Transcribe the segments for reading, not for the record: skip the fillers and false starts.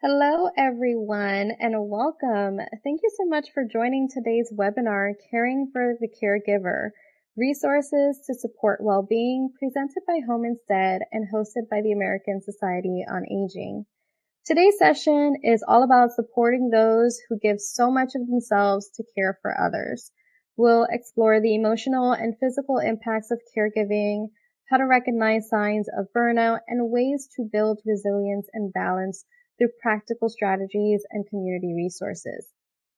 Hello, everyone, and welcome. Thank you so much for joining today's webinar, Caring for the Caregiver, Resources to Support Wellbeing, presented by Home Instead and hosted by the American Society on Aging. Today's session is all about supporting those who give so much of themselves to care for others. We'll explore the emotional and physical impacts of caregiving, how to recognize signs of burnout, and ways to build resilience and balance through practical strategies and community resources.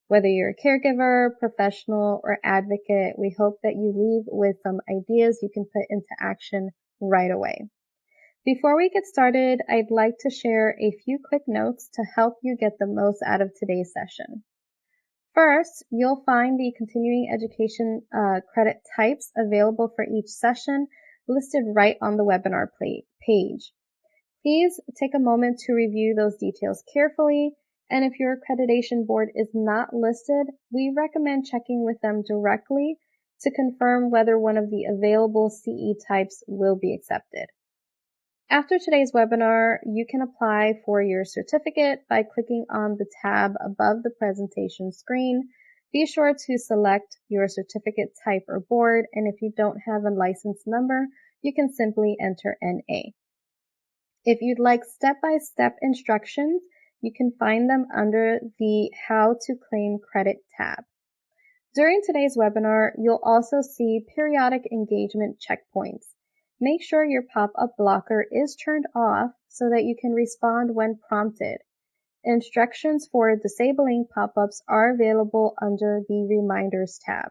Whether you're a caregiver, professional, or advocate, we hope that you leave with some ideas you can put into action right away. Before we get started, I'd like to share a few quick notes to help you get the most out of today's session. First, you'll find the continuing education credit types available for each session listed right on the webinar page. Please take a moment to review those details carefully, and if your accreditation board is not listed, we recommend checking with them directly to confirm whether one of the available CE types will be accepted. After today's webinar, you can apply for your certificate by clicking on the tab above the presentation screen. Be sure to select your certificate type or board, and if you don't have a license number, you can simply enter NA. If you'd like step-by-step instructions, you can find them under the How to Claim Credit tab. During today's webinar, you'll also see periodic engagement checkpoints. Make sure your pop-up blocker is turned off so that you can respond when prompted. Instructions for disabling pop-ups are available under the Reminders tab.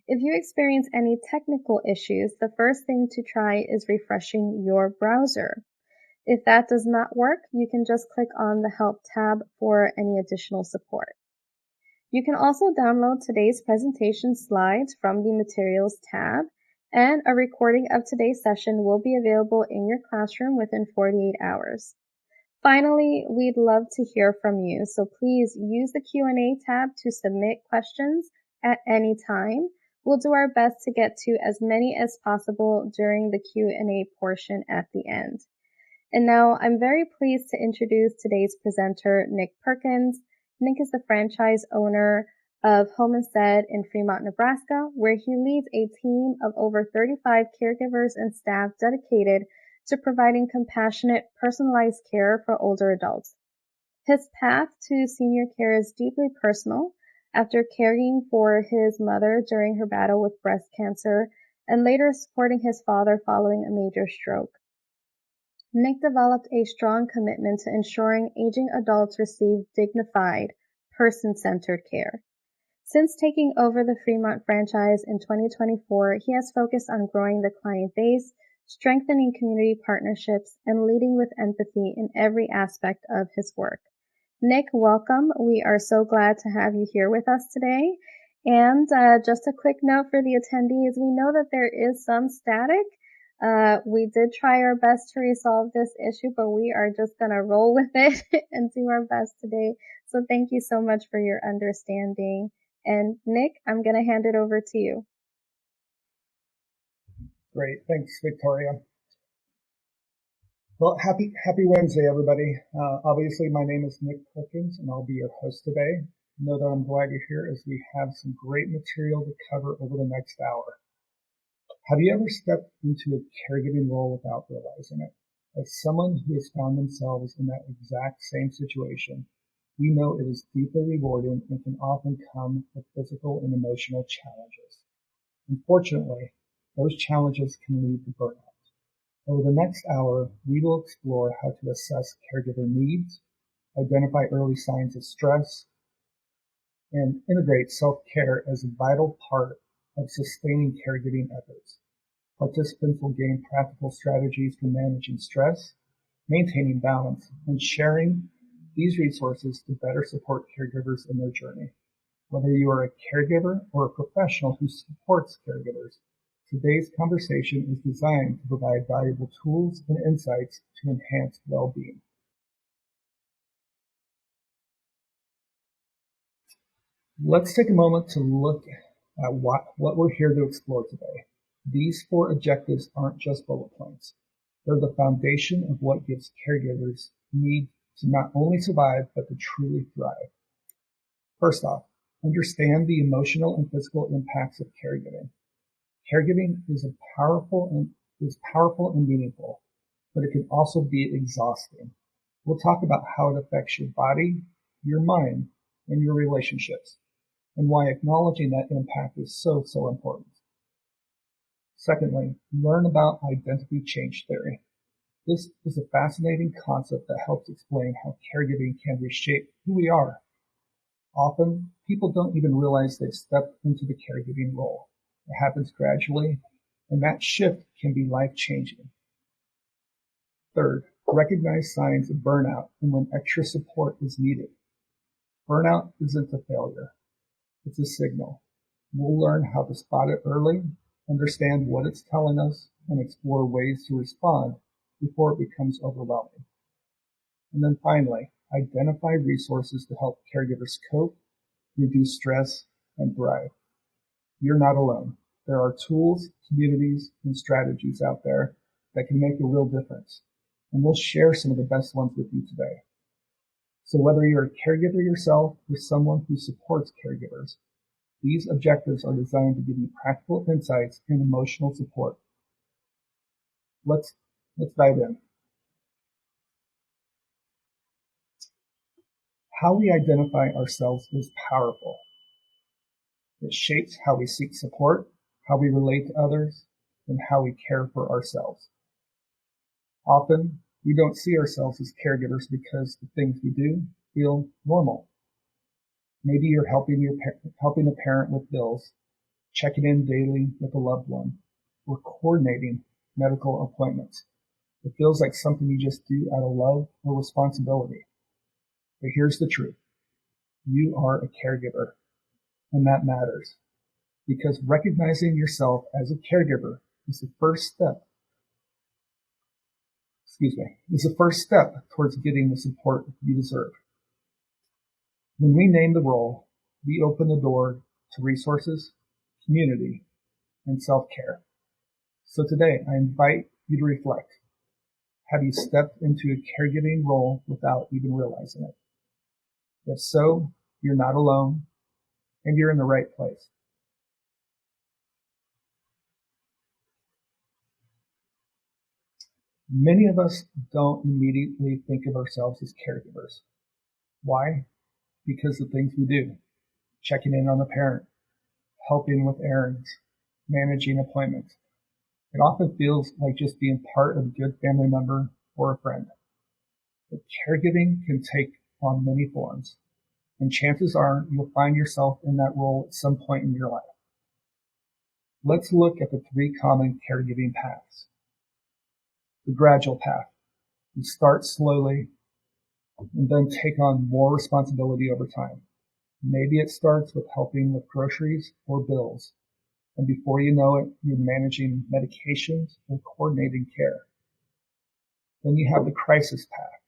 If you experience any technical issues, the first thing to try is refreshing your browser. If that does not work, you can just click on the Help tab for any additional support. You can also download today's presentation slides from the Materials tab, and a recording of today's session will be available in your classroom within 48 hours. Finally, we'd love to hear from you, so please use the Q&A tab to submit questions at any time. We'll do our best to get to as many as possible during the Q&A portion at the end. And now I'm very pleased to introduce today's presenter, Nick Perkins. Nick is the franchise owner of Home Instead in Fremont, Nebraska, where he leads a team of over 35 caregivers and staff dedicated to providing compassionate, personalized care for older adults. His path to senior care is deeply personal. After caring for his mother during her battle with breast cancer and later supporting his father following a major stroke, Nick developed a strong commitment to ensuring aging adults receive dignified, person-centered care. Since taking over the Fremont franchise in 2024, he has focused on growing the client base, strengthening community partnerships, and leading with empathy in every aspect of his work. Nick, welcome. We are so glad to have you here with us today. And just a quick note for the attendees, we know that there is some static. We did try our best to resolve this issue, but we are just going to roll with it and do our best today. So thank you so much for your understanding. And Nick, I'm going to hand it over to you. Great. Thanks, Victoria. Well, happy Wednesday, everybody. Obviously, my name is Nick Perkins, and I'll be your host today. Know that I'm glad you're here as we have some great material to cover over the next hour. Have you ever stepped into a caregiving role without realizing it? As someone who has found themselves in that exact same situation, we know it is deeply rewarding and can often come with physical and emotional challenges. Unfortunately, those challenges can lead to burnout. Over the next hour, we will explore how to assess caregiver needs, identify early signs of stress, and integrate self-care as a vital part of sustaining caregiving efforts. Participants will gain practical strategies for managing stress, maintaining balance, and sharing these resources to better support caregivers in their journey. Whether you are a caregiver or a professional who supports caregivers, today's conversation is designed to provide valuable tools and insights to enhance well-being. Let's take a moment to look at what we're here to explore today. These 4 objectives aren't just bullet points. They're the foundation of what gives caregivers need to not only survive, but to truly thrive. First off, understand the emotional and physical impacts of caregiving. Caregiving is powerful and meaningful, but it can also be exhausting. We'll talk about how it affects your body, your mind, and your relationships, and why acknowledging that impact is so important. Secondly, learn about identity change theory. This is a fascinating concept that helps explain how caregiving can reshape who we are. Often, people don't even realize they've stepped into the caregiving role. It happens gradually, and that shift can be life-changing. Third, recognize signs of burnout and when extra support is needed. Burnout isn't a failure. It's a signal. We'll learn how to spot it early, understand what it's telling us, and explore ways to respond before it becomes overwhelming. And then finally, identify resources to help caregivers cope, reduce stress, and thrive. You're not alone. There are tools, communities, and strategies out there that can make a real difference. And we'll share some of the best ones with you today. So whether you're a caregiver yourself or someone who supports caregivers, these objectives are designed to give you practical insights and emotional support. Let's dive in. How we identify ourselves is powerful. It shapes how we seek support, how we relate to others, and how we care for ourselves. Often, we don't see ourselves as caregivers because the things we do feel normal. Maybe you're helping a parent with bills, checking in daily with a loved one, or coordinating medical appointments. It feels like something you just do out of love or responsibility. But here's the truth. You are a caregiver, and that matters, because recognizing yourself as a caregiver is the first step towards getting the support you deserve. When we name the role, we open the door to resources, community, and self-care. So today, I invite you to reflect. Have you stepped into a caregiving role without even realizing it? If so, you're not alone, and you're in the right place. Many of us don't immediately think of ourselves as caregivers. Why? Because the things we do, checking in on a parent, helping with errands, managing appointments. It often feels like just being part of a good family member or a friend. But caregiving can take on many forms, and chances are you'll find yourself in that role at some point in your life. Let's look at the 3 common caregiving paths. The gradual path. You start slowly and then take on more responsibility over time. Maybe it starts with helping with groceries or bills, and before you know it, you're managing medications or coordinating care. Then you have the crisis path.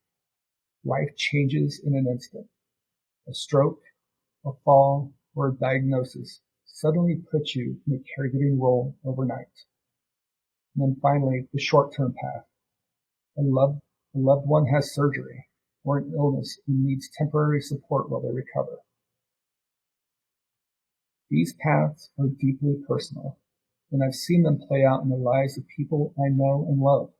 Life changes in an instant. A stroke, a fall, or a diagnosis suddenly puts you in a caregiving role overnight. And then finally, the short-term path. A loved one has surgery or an illness and needs temporary support while they recover. These paths are deeply personal, and I've seen them play out in the lives of people I know and love.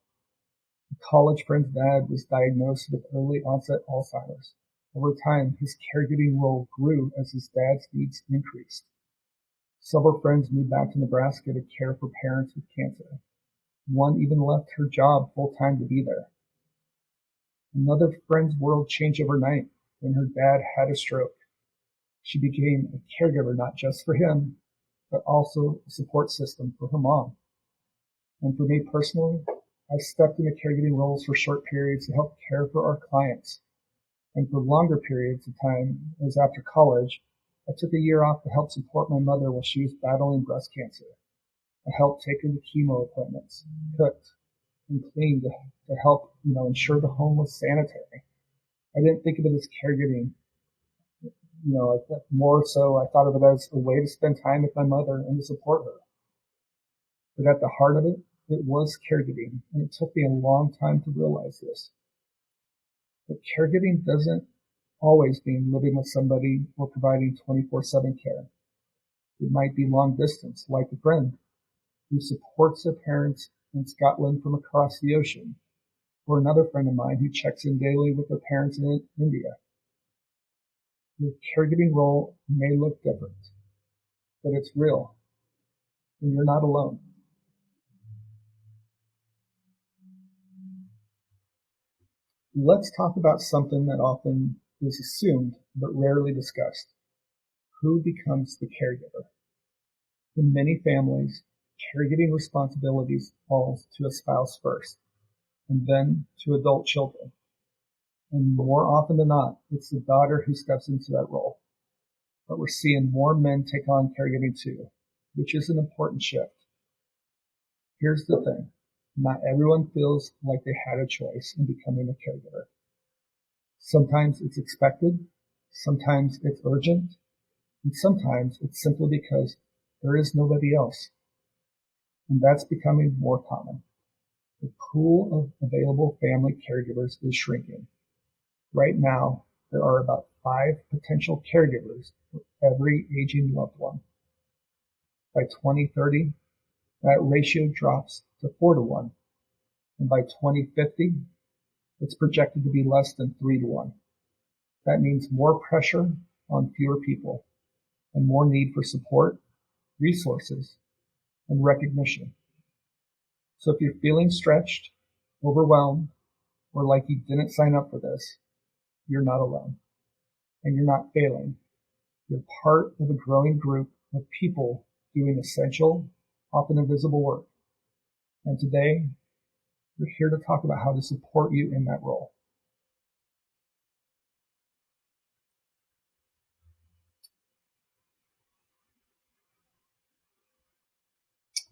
A college friend's dad was diagnosed with early onset Alzheimer's. Over time, his caregiving role grew as his dad's needs increased. Several friends moved back to Nebraska to care for parents with cancer. One even left her job full-time to be there. Another friend's world changed overnight when her dad had a stroke. She became a caregiver not just for him, but also a support system for her mom. And for me personally, I stepped into caregiving roles for short periods to help care for our clients. And for longer periods of time, as after college, I took a year off to help support my mother while she was battling breast cancer. I helped take her to chemo appointments, cooked, and cleaned to help, ensure the home was sanitary. I didn't think of it as caregiving. More so, I thought of it as a way to spend time with my mother and to support her. But at the heart of it, it was caregiving, and it took me a long time to realize this. But caregiving doesn't always mean living with somebody or providing 24/7 care. It might be long distance, like a friend who supports their parents in Scotland from across the ocean, or another friend of mine who checks in daily with their parents in India. Your caregiving role may look different, but it's real, and you're not alone. Let's talk about something that often is assumed but rarely discussed. Who becomes the caregiver? In many families, caregiving responsibilities falls to a spouse first, and then to adult children. And more often than not, it's the daughter who steps into that role. But we're seeing more men take on caregiving too, which is an important shift. Here's the thing. Not everyone feels like they had a choice in becoming a caregiver. Sometimes it's expected, sometimes it's urgent, and sometimes it's simply because there is nobody else. And that's becoming more common. The pool of available family caregivers is shrinking. Right now, there are about 5 potential caregivers for every aging loved one. By 2030, that ratio drops to 4-to-1, and by 2050, it's projected to be less than 3-to-1. That means more pressure on fewer people and more need for support, resources, and recognition. So if you're feeling stretched, overwhelmed, or like you didn't sign up for this, you're not alone. And you're not failing. You're part of a growing group of people doing essential, often invisible work. And today, we're here to talk about how to support you in that role.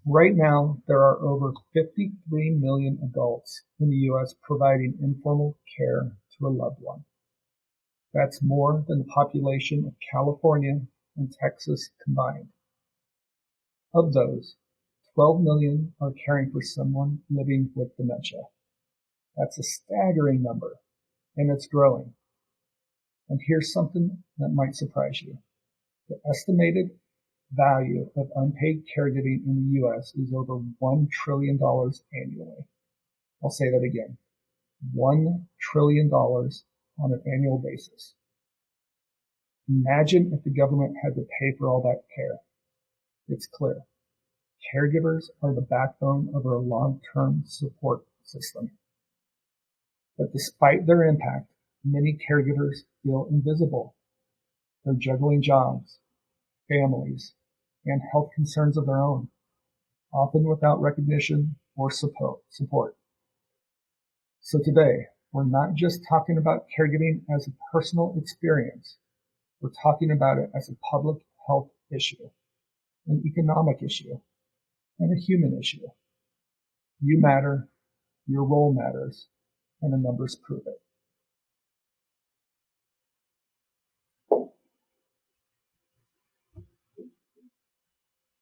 Right now, there are over 53 million adults in the U.S. providing informal care to a loved one. That's more than the population of California and Texas combined. Of those, 12 million are caring for someone living with dementia. That's a staggering number, and it's growing. And here's something that might surprise you. The estimated value of unpaid caregiving in the U.S. is over $1 trillion annually. I'll say that again. $1 trillion on an annual basis. Imagine if the government had to pay for all that care. It's clear. Caregivers are the backbone of our long-term support system. But despite their impact, many caregivers feel invisible. They're juggling jobs, families, and health concerns of their own, often without recognition or support. So today, we're not just talking about caregiving as a personal experience. We're talking about it as a public health issue, an economic issue, and a human issue. You matter, your role matters, and the numbers prove it.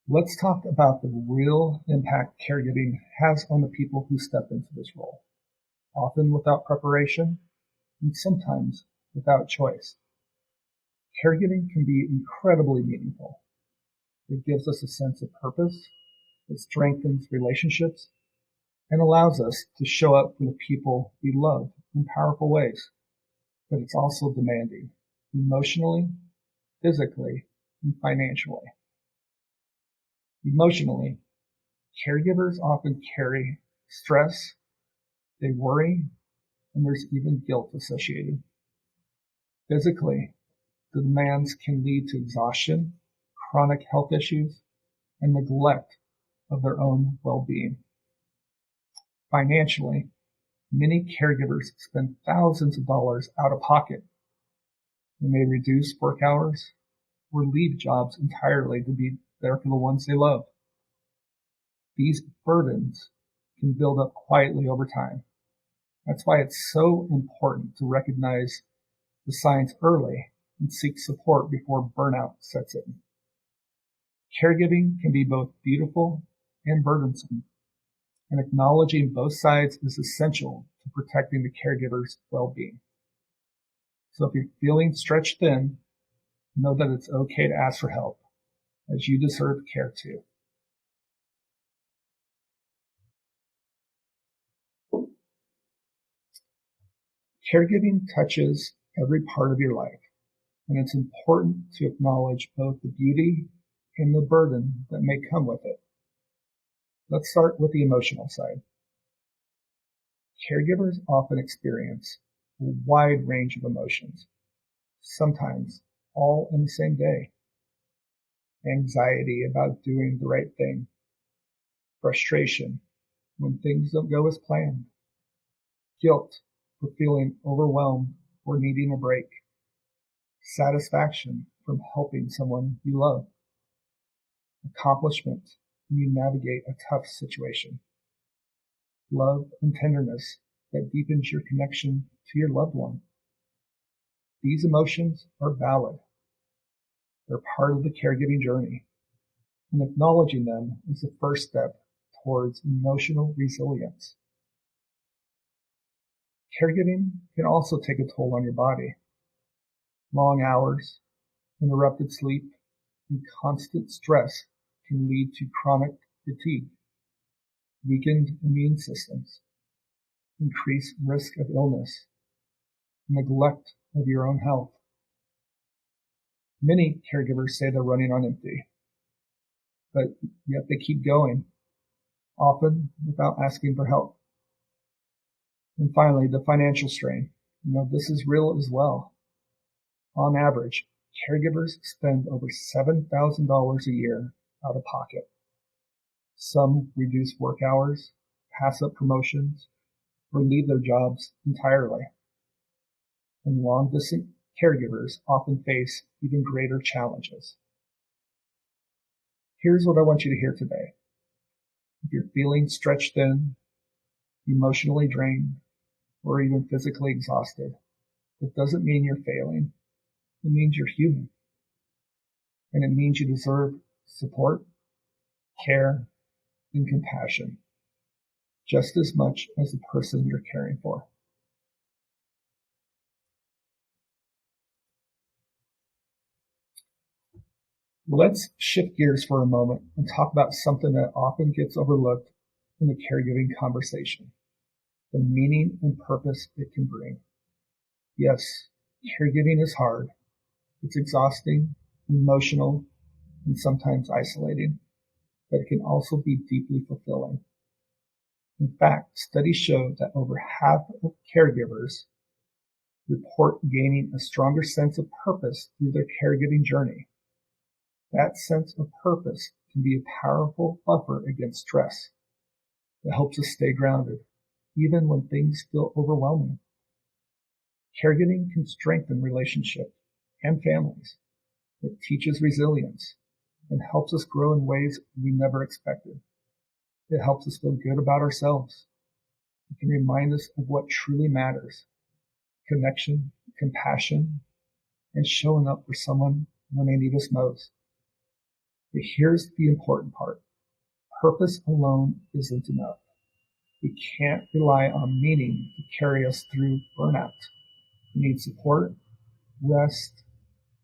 Let's talk about the real impact caregiving has on the people who step into this role, often without preparation and sometimes without choice. Caregiving can be incredibly meaningful. It gives us a sense of purpose, it strengthens relationships, and allows us to show up for the people we love in powerful ways. But it's also demanding, emotionally, physically, and financially. Emotionally, caregivers often carry stress, they worry, and there's even guilt associated. Physically, the demands can lead to exhaustion, chronic health issues, and neglect of their own well-being. Financially, many caregivers spend thousands of dollars out of pocket. They may reduce work hours or leave jobs entirely to be there for the ones they love. These burdens can build up quietly over time. That's why it's so important to recognize the signs early and seek support before burnout sets in. Caregiving can be both beautiful and burdensome, and acknowledging both sides is essential to protecting the caregiver's well-being. So if you're feeling stretched thin, know that it's okay to ask for help, as you deserve care too. Caregiving touches every part of your life, and it's important to acknowledge both the beauty and the burden that may come with it. Let's start with the emotional side. Caregivers often experience a wide range of emotions, sometimes all in the same day. Anxiety about doing the right thing, frustration when things don't go as planned, guilt for feeling overwhelmed or needing a break, satisfaction from helping someone you love, accomplishment when you navigate a tough situation, love and tenderness that deepens your connection to your loved one. These emotions are valid. They're part of the caregiving journey, and acknowledging them is the first step towards emotional resilience. Caregiving can also take a toll on your body. Long hours, interrupted sleep, and constant stress can lead to chronic fatigue, weakened immune systems, increased risk of illness, neglect of your own health. Many caregivers say they're running on empty, but yet they keep going, often without asking for help. And finally, the financial strain. This is real as well. On average, caregivers spend over $7,000 a year out of pocket. Some reduce work hours, pass up promotions, or leave their jobs entirely. And long-distance caregivers often face even greater challenges. Here's what I want you to hear today. If you're feeling stretched thin, emotionally drained, or even physically exhausted, it doesn't mean you're failing. It means you're human. And it means you deserve support, care, and compassion, just as much as the person you're caring for. Let's shift gears for a moment and talk about something that often gets overlooked in the caregiving conversation: the meaning and purpose it can bring. Yes, caregiving is hard. It's exhausting, emotional, and sometimes isolating, but it can also be deeply fulfilling. In fact, studies show that over half of caregivers report gaining a stronger sense of purpose through their caregiving journey. That sense of purpose can be a powerful buffer against stress. It helps us stay grounded, even when things feel overwhelming. Caregiving can strengthen relationships and families. It teaches resilience and helps us grow in ways we never expected. It helps us feel good about ourselves. It can remind us of what truly matters: connection, compassion, and showing up for someone when they need us most. But here's the important part. Purpose alone isn't enough. We can't rely on meaning to carry us through burnout. We need support, rest,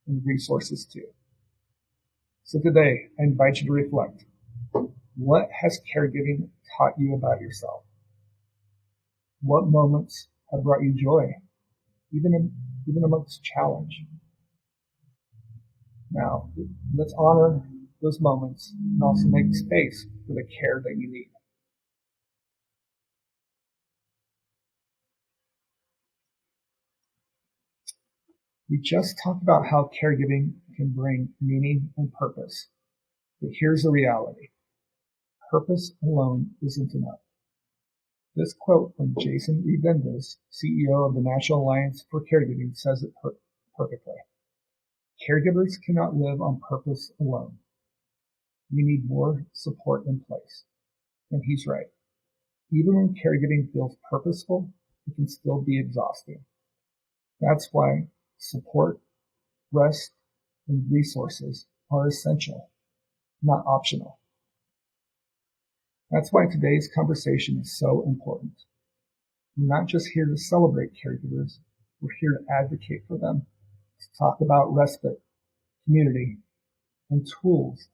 and resources too. So today, I invite you to reflect. What has caregiving taught you about yourself? What moments have brought you joy, even amongst challenge? Now, let's honor those moments and also make space for the care that you need. We just talked about how caregiving can bring meaning and purpose. But here's the reality. Purpose alone isn't enough. This quote from Jason Revendes, CEO of the National Alliance for Caregiving, says it perfectly. Caregivers cannot live on purpose alone. We need more support in place. And he's right. Even when caregiving feels purposeful, it can still be exhausting. That's why support, rest, and resources are essential, not optional. That's why today's conversation is so important. We're not just here to celebrate caregivers, We're here to advocate for them, to talk about respite, community, and tools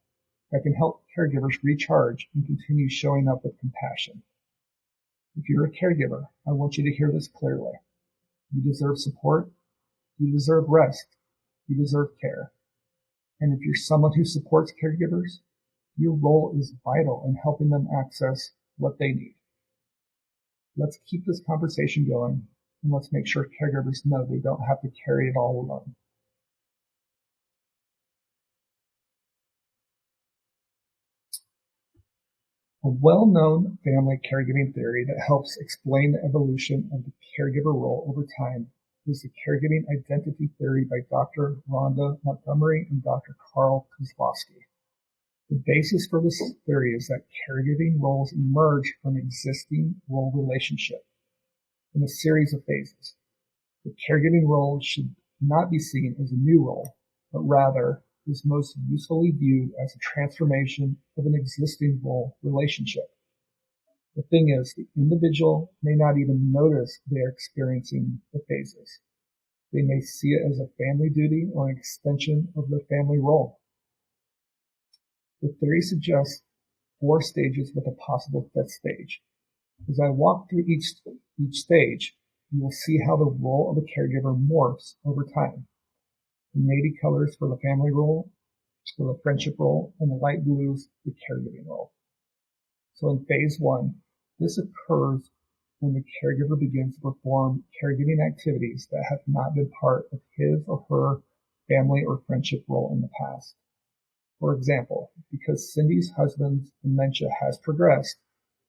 that can help caregivers recharge and continue showing up with compassion. If you're a caregiver, I want you to hear this clearly. You deserve support. You deserve rest. You deserve care. And if you're someone who supports caregivers, your role is vital in helping them access what they need. Let's keep this conversation going, and let's make sure caregivers know they don't have to carry it all alone. A well-known family caregiving theory that helps explain the evolution of the caregiver role over time is the caregiving identity theory by Dr. Rhonda Montgomery and Dr. Carl Kozlowski. The basis for this theory is that caregiving roles emerge from existing role relationships in a series of phases. The caregiving role should not be seen as a new role, but rather is most usefully viewed as a transformation of an existing role relationship. The thing is, the individual may not even notice they are experiencing the phases. They may see it as a family duty or an extension of their family role. The theory suggests 4 stages with a possible 5th stage. As I walk through each stage, you will see how the role of a caregiver morphs over time. The navy colors for the family role, for the friendship role, and the light blues, the caregiving role. So in phase 1, this occurs when the caregiver begins to perform caregiving activities that have not been part of his or her family or friendship role in the past. For example, because Cindy's husband's dementia has progressed,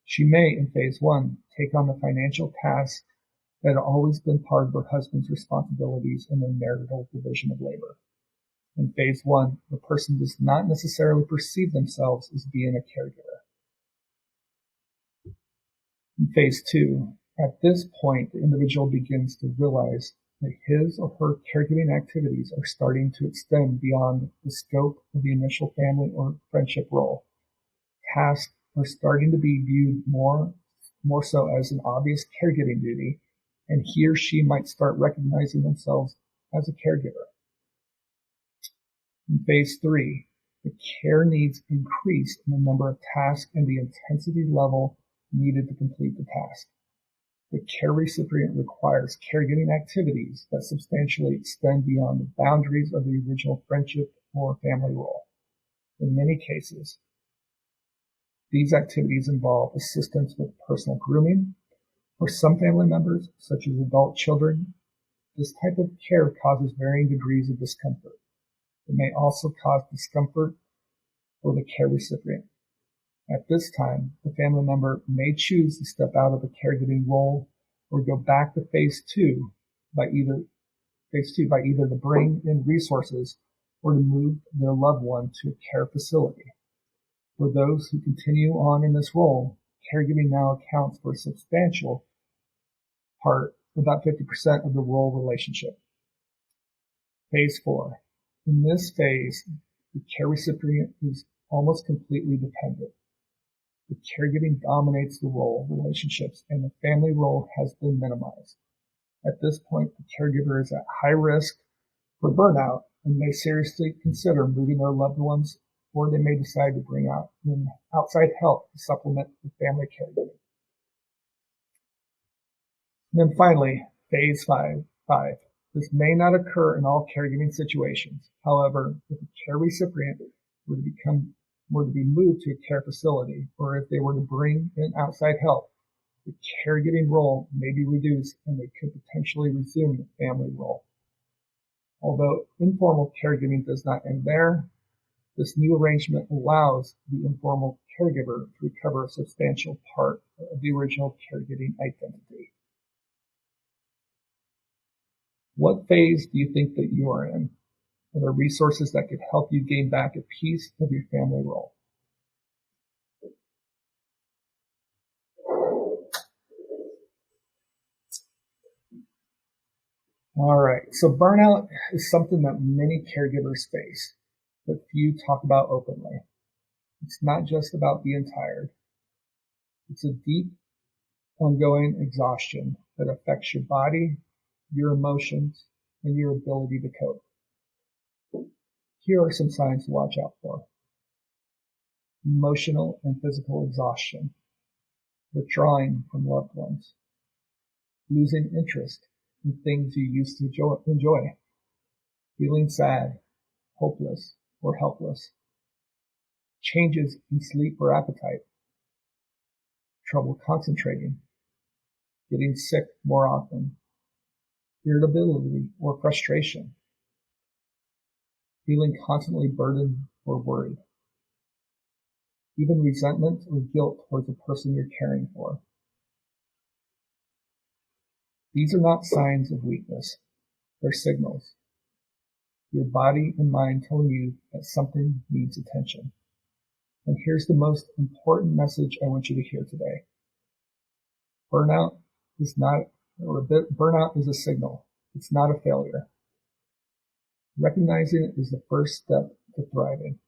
she may, in phase 1, take on the financial tasks that have always been part of her husband's responsibilities in the marital division of labor. In phase 1, the person does not necessarily perceive themselves as being a caregiver. In phase 2, at this point, the individual begins to realize that his or her caregiving activities are starting to extend beyond the scope of the initial family or friendship role. Tasks are starting to be viewed more so as an obvious caregiving duty, and he or she might start recognizing themselves as a caregiver. In phase 3, the care needs increase in the number of tasks and the intensity level needed to complete the task. The care recipient requires caregiving activities that substantially extend beyond the boundaries of the original friendship or family role. In many cases, these activities involve assistance with personal grooming. For some family members, such as adult children, this type of care causes varying degrees of discomfort. It may also cause discomfort for the care recipient. At this time, the family member may choose to step out of the caregiving role or go back to phase 2 by either to bring in resources or to move their loved one to a care facility. For those who continue on in this role, caregiving now accounts for a substantial part, about 50% of the role relationship. Phase 4. In this phase, the care recipient is almost completely dependent. The caregiving dominates the role relationships, and the family role has been minimized. At this point, the caregiver is at high risk for burnout and may seriously consider moving their loved ones, or they may decide to bring out outside help to supplement the family caregiving. And then finally, phase 5. This may not occur in all caregiving situations. However, if a care recipient were to be moved to a care facility, or if they were to bring in outside help, the caregiving role may be reduced and they could potentially resume the family role. Although informal caregiving does not end there, this new arrangement allows the informal caregiver to recover a substantial part of the original caregiving identity. What phase do you think that you are in? Are there resources that could help you gain back a piece of your family role? All right, so burnout is something that many caregivers face, but few talk about openly. It's not just about being tired. It's a deep, ongoing exhaustion that affects your body, your emotions, and your ability to cope. Here are some signs to watch out for. Emotional and physical exhaustion, withdrawing from loved ones, losing interest in things you used to enjoy, feeling sad, hopeless, or helpless, changes in sleep or appetite, trouble concentrating, getting sick more often, irritability or frustration, feeling constantly burdened or worried, even resentment or guilt towards the person you're caring for. These are not signs of weakness. They're signals. Your body and mind telling you that something needs attention. And here's the most important message I want you to hear today. Burnout is a signal. It's not a failure. Recognizing it is the first step to thriving.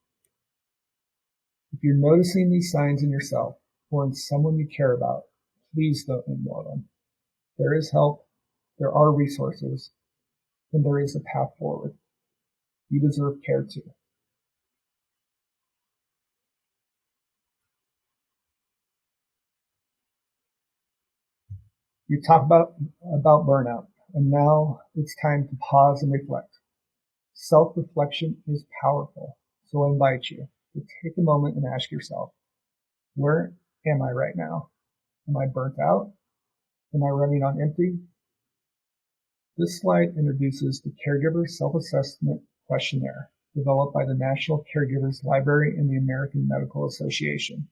If you're noticing these signs in yourself or in someone you care about, please don't ignore them. There is help, there are resources, and there is a path forward. You deserve care too. You talk about burnout, and now it's time to pause and reflect. Self-reflection is powerful, so I invite you to take a moment and ask yourself, where am I right now? Am I burnt out? Am I running on empty? This slide introduces the Caregiver Self-Assessment Questionnaire, developed by the National Caregivers Library and the American Medical Association.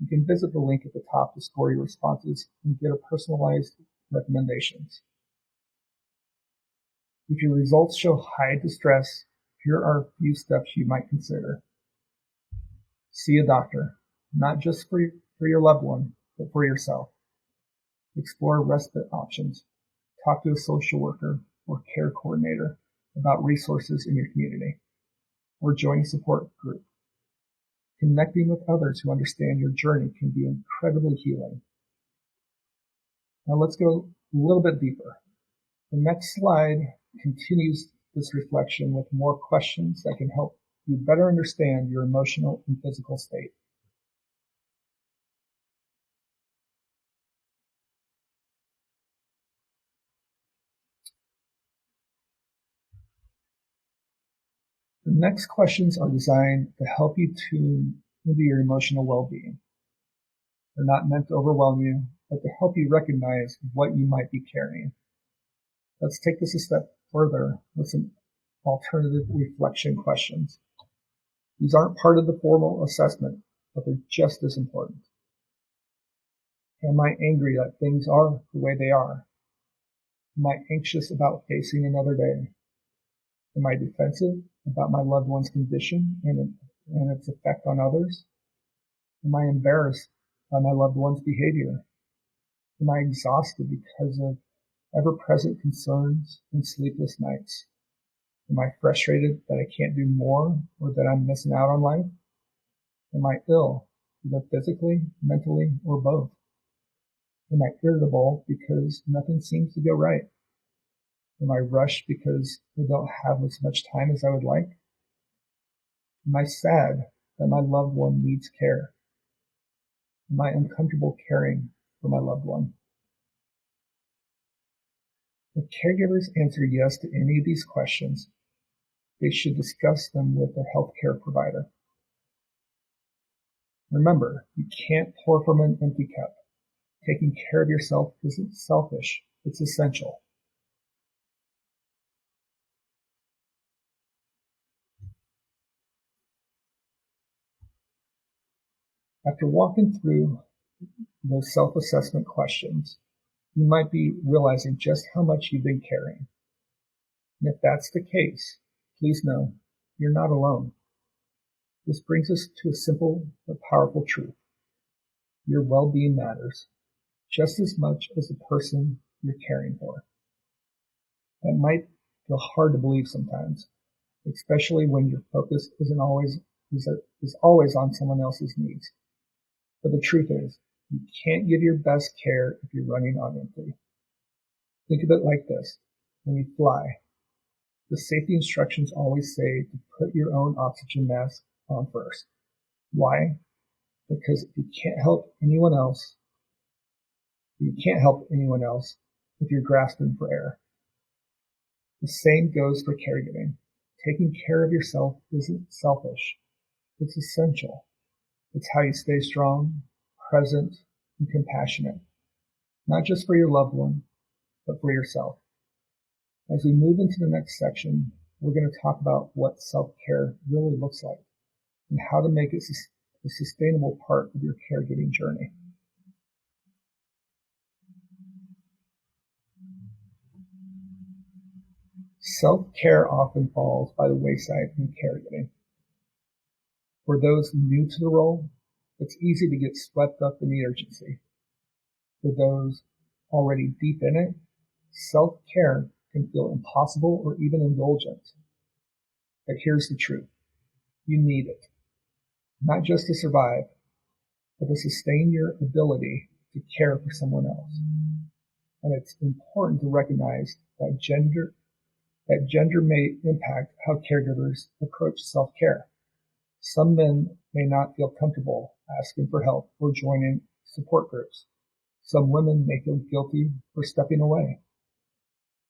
You can visit the link at the top to score your responses and get a personalized recommendations. If your results show high distress, here are a few steps you might consider. See a doctor, not just for your loved one, but for yourself. Explore respite options. Talk to a social worker or care coordinator about resources in your community, or join a support group. Connecting with others who understand your journey can be incredibly healing. Now let's go a little bit deeper. The next slide continues this reflection with more questions that can help you better understand your emotional and physical state. The next questions are designed to help you tune into your emotional well-being. They're not meant to overwhelm you, but to help you recognize what you might be carrying. Let's take this a step further with some alternative reflection questions. These aren't part of the formal assessment, but they're just as important. Am I angry that things are the way they are? Am I anxious about facing another day? Am I defensive about my loved one's condition and its effect on others? Am I embarrassed by my loved one's behavior? Am I exhausted because of ever-present concerns and sleepless nights? Am I frustrated that I can't do more or that I'm missing out on life? Am I ill, either physically, mentally, or both? Am I irritable because nothing seems to go right? Am I rushed because I don't have as much time as I would like? Am I sad that my loved one needs care? Am I uncomfortable caring for my loved one? If caregivers answer yes to any of these questions, they should discuss them with their healthcare provider. Remember, you can't pour from an empty cup. Taking care of yourself isn't selfish, it's essential. After walking through those self-assessment questions, you might be realizing just how much you've been carrying. And if that's the case, please know you're not alone. This brings us to a simple but powerful truth. Your well-being matters just as much as the person you're caring for. That might feel hard to believe sometimes, especially when your focus is always on someone else's needs. But the truth is, you can't give your best care if you're running on empty. Think of it like this. when you fly. The safety instructions always say to put your own oxygen mask on first. Why? Because you can't help anyone else if you're grasping for air. The same goes for caregiving. Taking care of yourself isn't selfish. It's essential. It's how you stay strong, present, and compassionate, not just for your loved one, but for yourself. As we move into the next section, we're going to talk about what self-care really looks like and how to make it a sustainable part of your caregiving journey. Self-care often falls by the wayside in caregiving. For those new to the role, it's easy to get swept up in the urgency. For those already deep in it, self-care can feel impossible or even indulgent. But here's the truth. You need it. Not just to survive, but to sustain your ability to care for someone else. And it's important to recognize that gender may impact how caregivers approach self-care. Some men may not feel comfortable asking for help or joining support groups. Some women may feel guilty for stepping away.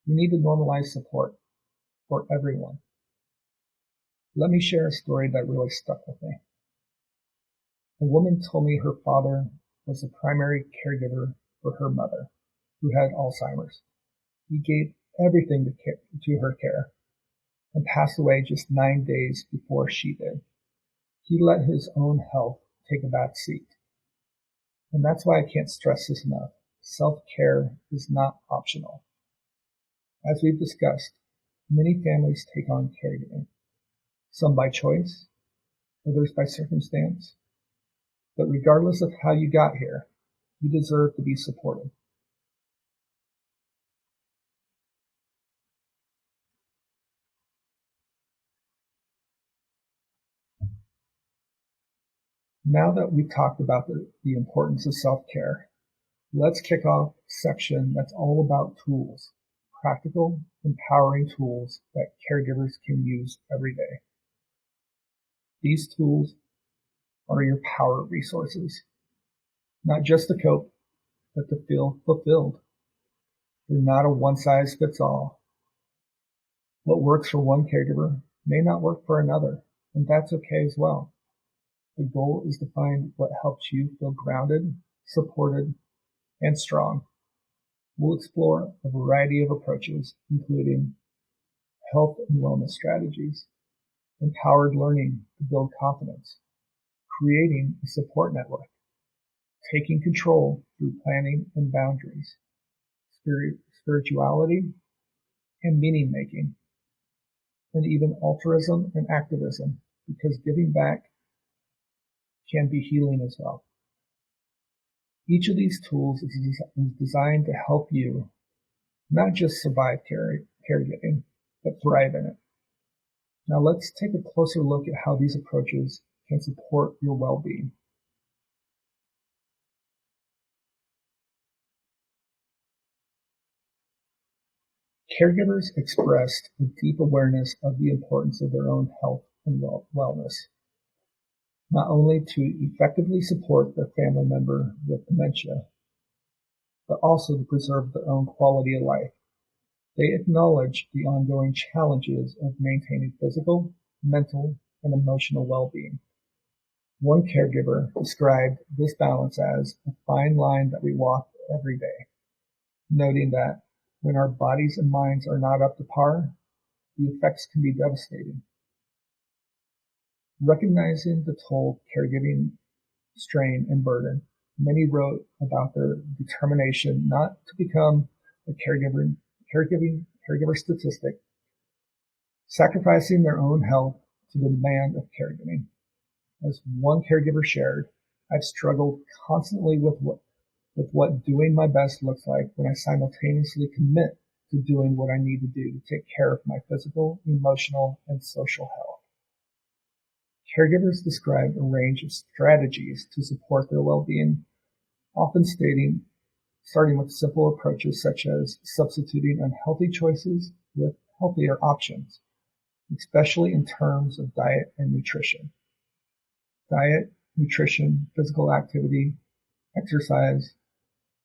We need to normalize support for everyone. Let me share a story that really stuck with me. A woman told me her father was the primary caregiver for her mother, who had Alzheimer's. He gave everything to her care and passed away just 9 days before she did. He let his own health take a back seat. And that's why I can't stress this enough. Self-care is not optional. As we've discussed, many families take on caregiving, some by choice, others by circumstance. But regardless of how you got here, you deserve to be supported. Now that we've talked about the importance of self-care, let's kick off a section that's all about tools, practical, empowering tools that caregivers can use every day. These tools are your power resources, not just to cope, but to feel fulfilled. They're not a one-size-fits-all. What works for one caregiver may not work for another, and that's okay as well. The goal is to find what helps you feel grounded, supported, and strong. We'll explore a variety of approaches, including health and wellness strategies, empowered learning to build confidence, creating a support network, taking control through planning and boundaries, spirituality and meaning making, and even altruism and activism, because giving back can be healing as well. Each of these tools is designed to help you not just survive caregiving, but thrive in it. Now let's take a closer look at how these approaches can support your well-being. Caregivers expressed a deep awareness of the importance of their own health and wellness, not only to effectively support their family member with dementia, but also to preserve their own quality of life. They acknowledge the ongoing challenges of maintaining physical, mental, and emotional well-being. One caregiver described this balance as a fine line that we walk every day, noting that when our bodies and minds are not up to par, the effects can be devastating. Recognizing the toll caregiving strain and burden, many wrote about their determination not to become a caregiver statistic, sacrificing their own health to the demand of caregiving. As one caregiver shared, I've struggled constantly with what doing my best looks like when I simultaneously commit to doing what I need to do to take care of my physical, emotional, and social health. Caregivers describe a range of strategies to support their well-being, often stating starting with simple approaches such as substituting unhealthy choices with healthier options, especially in terms of diet and nutrition. Diet, nutrition, physical activity, exercise,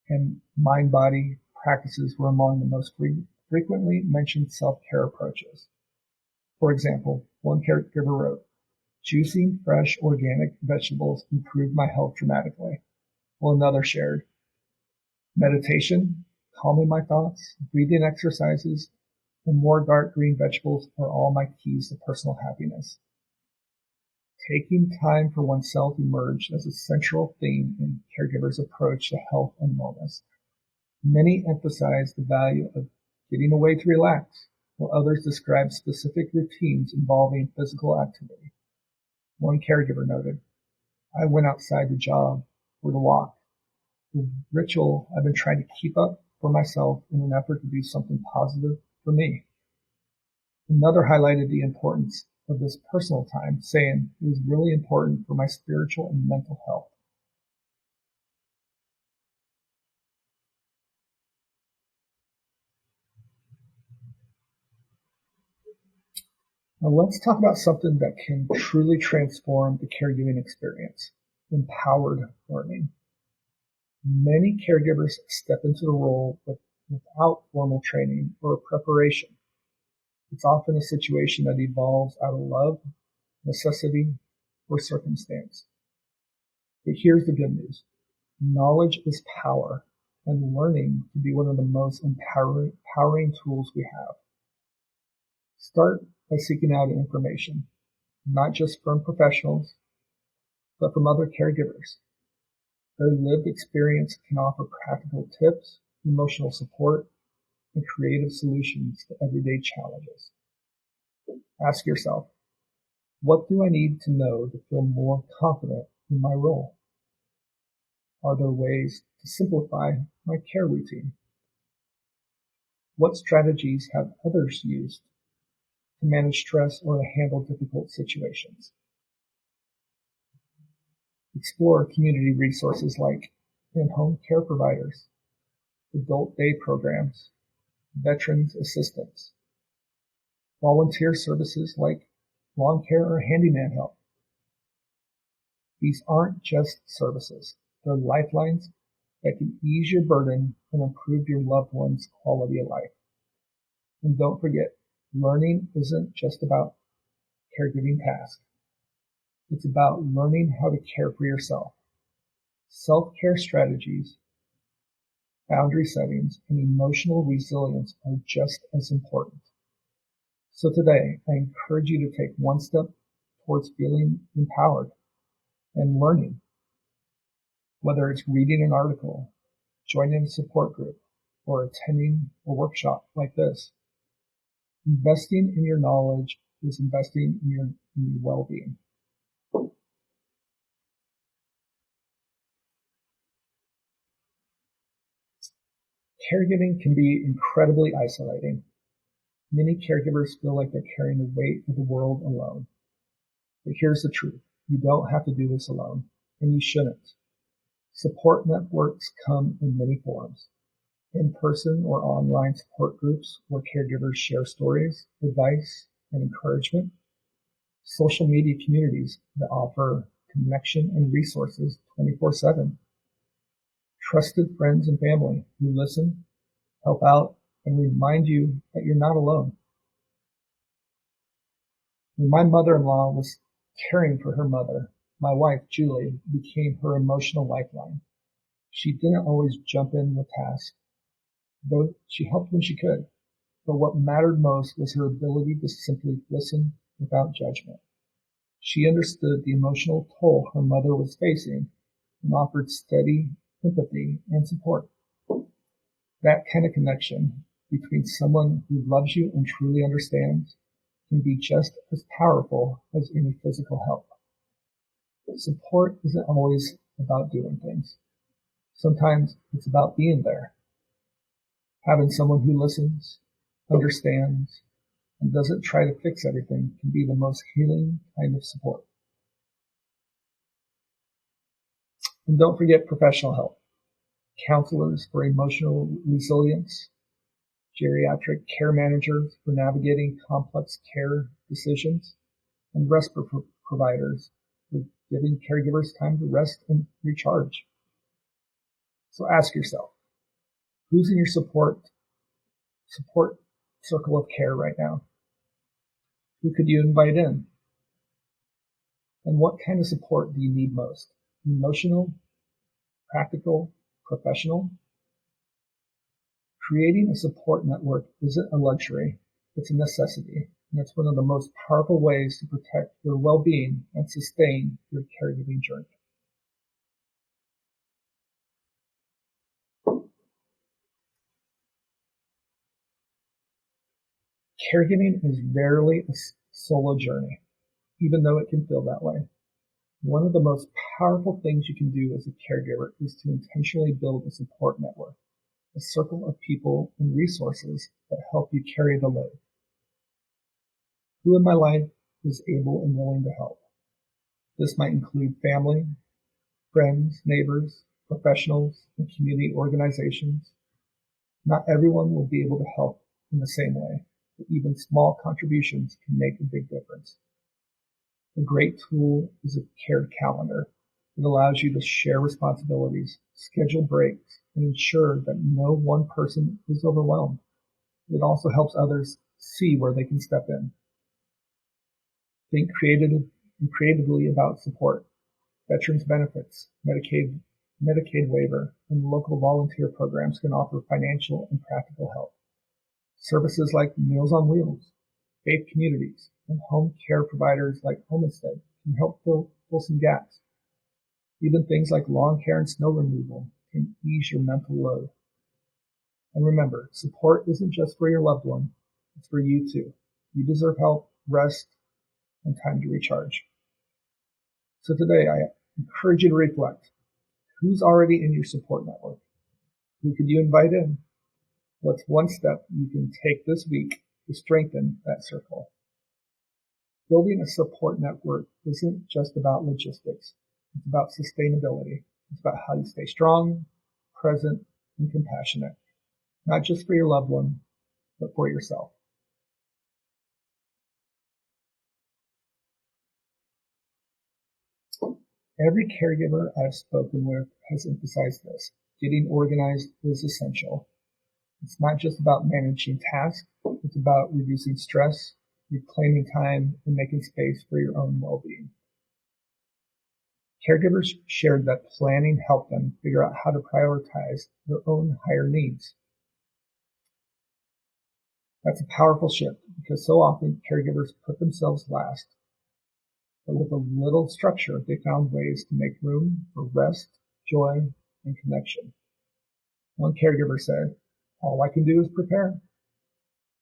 and mind-body practices were among the most frequently mentioned self-care approaches. For example, one caregiver wrote, "Juicing fresh organic vegetables improved my health dramatically," while another shared, "Meditation, calming my thoughts, breathing exercises, and more dark green vegetables are all my keys to personal happiness." Taking time for oneself emerged as a central theme in caregivers' approach to health and wellness. Many emphasize the value of getting away to relax, while others describe specific routines involving physical activity. One caregiver noted, "I went outside to jog or to walk, a ritual I've been trying to keep up for myself in an effort to do something positive for me." Another highlighted the importance of this personal time, saying, "It was really important for my spiritual and mental health." Now let's talk about something that can truly transform the caregiving experience: empowered learning. Many caregivers step into the role without formal training or preparation. It's often a situation that evolves out of love, necessity, or circumstance. But here's the good news. Knowledge is power, and learning can be one of the most empowering tools we have. Start by seeking out information, not just from professionals, but from other caregivers. Their lived experience can offer practical tips, emotional support, and creative solutions to everyday challenges. Ask yourself, what do I need to know to feel more confident in my role? Are there ways to simplify my care routine? What strategies have others used to manage stress or to handle difficult situations? Explore community resources like in-home care providers, adult day programs, veterans assistance, volunteer services like lawn care or handyman help. These aren't just services, they're lifelines that can ease your burden and improve your loved one's quality of life. And don't forget, learning isn't just about caregiving tasks. It's about learning how to care for yourself. Self-care strategies, boundary settings, and emotional resilience are just as important. So today, I encourage you to take one step towards feeling empowered and learning, whether it's reading an article, joining a support group, or attending a workshop like this. Investing in your knowledge is investing in your well-being. Caregiving can be incredibly isolating. Many caregivers feel like they're carrying the weight of the world alone. But here's the truth. You don't have to do this alone, and you shouldn't. Support networks come in many forms: in-person or online support groups where caregivers share stories, advice, and encouragement; social media communities that offer connection and resources 24/7; trusted friends and family who listen, help out, and remind you that you're not alone. When my mother-in-law was caring for her mother, my wife, Julie, became her emotional lifeline. She didn't always jump in with tasks, though she helped when she could. But what mattered most was her ability to simply listen without judgment. She understood the emotional toll her mother was facing and offered steady empathy and support. That kind of connection between someone who loves you and truly understands can be just as powerful as any physical help. Support isn't always about doing things. Sometimes it's about being there. Having someone who listens, understands, and doesn't try to fix everything can be the most healing kind of support. And don't forget professional help. counselors for emotional resilience, geriatric care managers for navigating complex care decisions, and respite providers for giving caregivers time to rest and recharge. So ask yourself, who's in your support circle of care right now? Who could you invite in? And what kind of support do you need most? Emotional, practical, professional? Creating a support network isn't a luxury, it's a necessity, and it's one of the most powerful ways to protect your well-being and sustain your caregiving journey. Caregiving is rarely a solo journey, even though it can feel that way. One of the most powerful things you can do as a caregiver is to intentionally build a support network, a circle of people and resources that help you carry the load. Who in my life is able and willing to help? This might include family, friends, neighbors, professionals, and community organizations. Not everyone will be able to help in the same way, but even small contributions can make a big difference. A great tool is a care calendar. It allows you to share responsibilities, schedule breaks, and ensure that no one person is overwhelmed. It also helps others see where they can step in. Think creatively about support, veterans benefits, Medicaid waiver, and local volunteer programs can offer financial and practical help. Services like Meals on Wheels, faith communities, and home care providers like Homestead can help fill some gaps. Even things like lawn care and snow removal can ease your mental load. And remember, support isn't just for your loved one, it's for you too. You deserve help, rest, and time to recharge. So today, I encourage you to reflect. Who's already in your support network? Who could you invite in? What's one step you can take this week to strengthen that circle? Building a support network isn't just about logistics. It's about sustainability. It's about how you stay strong, present, and compassionate, not just for your loved one, but for yourself. Every caregiver I've spoken with has emphasized this. Getting organized is essential. It's not just about managing tasks, it's about reducing stress, reclaiming time, and making space for your own well-being. Caregivers shared that planning helped them figure out how to prioritize their own higher needs. That's a powerful shift because so often caregivers put themselves last. But with a little structure, they found ways to make room for rest, joy, and connection. One caregiver said, "All I can do is prepare."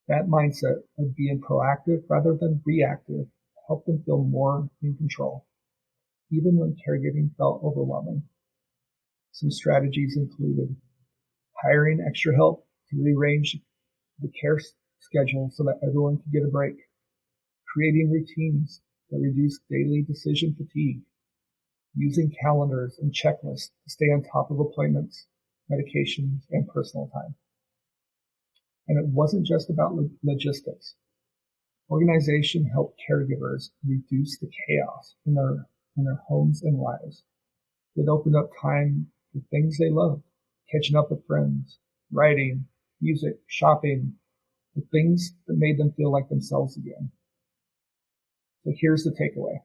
That mindset of being proactive rather than reactive helped them feel more in control, even when caregiving felt overwhelming. Some strategies included hiring extra help to rearrange the care schedule so that everyone could get a break, creating routines that reduce daily decision fatigue, using calendars and checklists to stay on top of appointments, medications, and personal time. And it wasn't just about logistics. Organization helped caregivers reduce the chaos in their homes and lives. It opened up time for things they loved, catching up with friends, writing, music, shopping, the things that made them feel like themselves again. So here's the takeaway.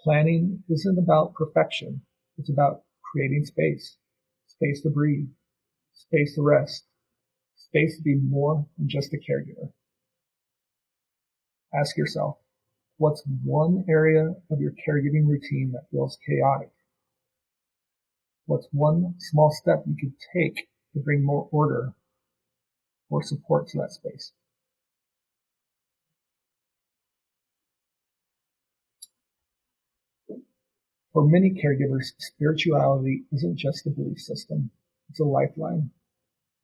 Planning isn't about perfection. It's about creating space to breathe, space to rest, space to be more than just a caregiver. Ask yourself, what's one area of your caregiving routine that feels chaotic? What's one small step you could take to bring more order or support to that space? For many caregivers, spirituality isn't just a belief system. It's a lifeline.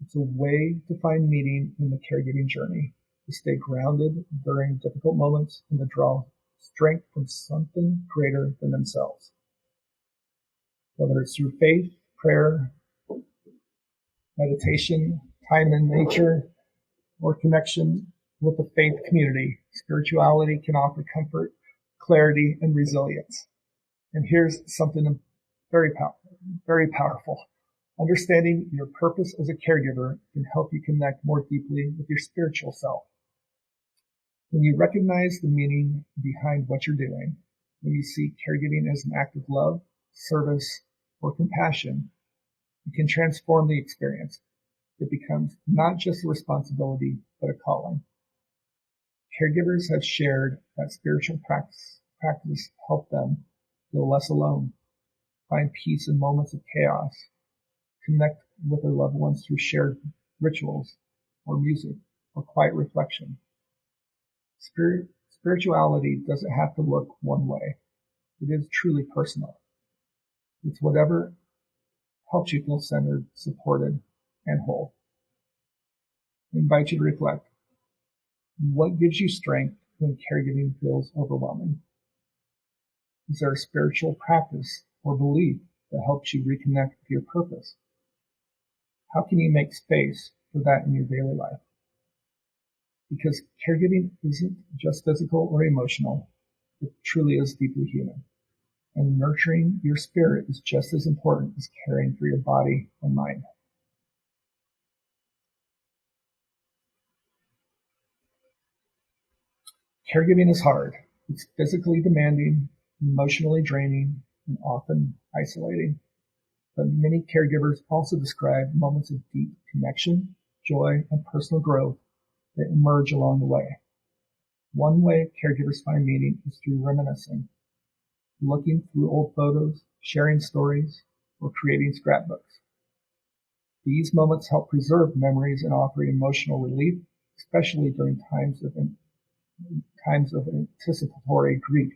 It's a way to find meaning in the caregiving journey, to stay grounded during difficult moments, and to draw strength from something greater than themselves. Whether it's through faith, prayer, meditation, time in nature, or connection with the faith community. Spirituality can offer comfort, clarity, and resilience. And here's something very powerful. Understanding your purpose as a caregiver can help you connect more deeply with your spiritual self. When you recognize the meaning behind what you're doing, when you see caregiving as an act of love, service, or compassion, you can transform the experience. It becomes not just a responsibility, but a calling. Caregivers have shared that spiritual practice help them feel less alone, find peace in moments of chaos, connect with their loved ones through shared rituals or music or quiet reflection. Spirituality doesn't have to look one way. It is truly personal. It's whatever helps you feel centered, supported, and whole. I invite you to reflect. What gives you strength when caregiving feels overwhelming? Is there a spiritual practice or belief that helps you reconnect with your purpose? How can you make space for that in your daily life? Because caregiving isn't just physical or emotional, it truly is deeply human. And nurturing your spirit is just as important as caring for your body and mind. Caregiving is hard. It's physically demanding, emotionally draining, and often isolating. But many caregivers also describe moments of deep connection, joy, and personal growth that emerge along the way. One way caregivers find meaning is through reminiscing, looking through old photos, sharing stories, or creating scrapbooks. These moments help preserve memories and offer emotional relief, especially during times of anticipatory grief,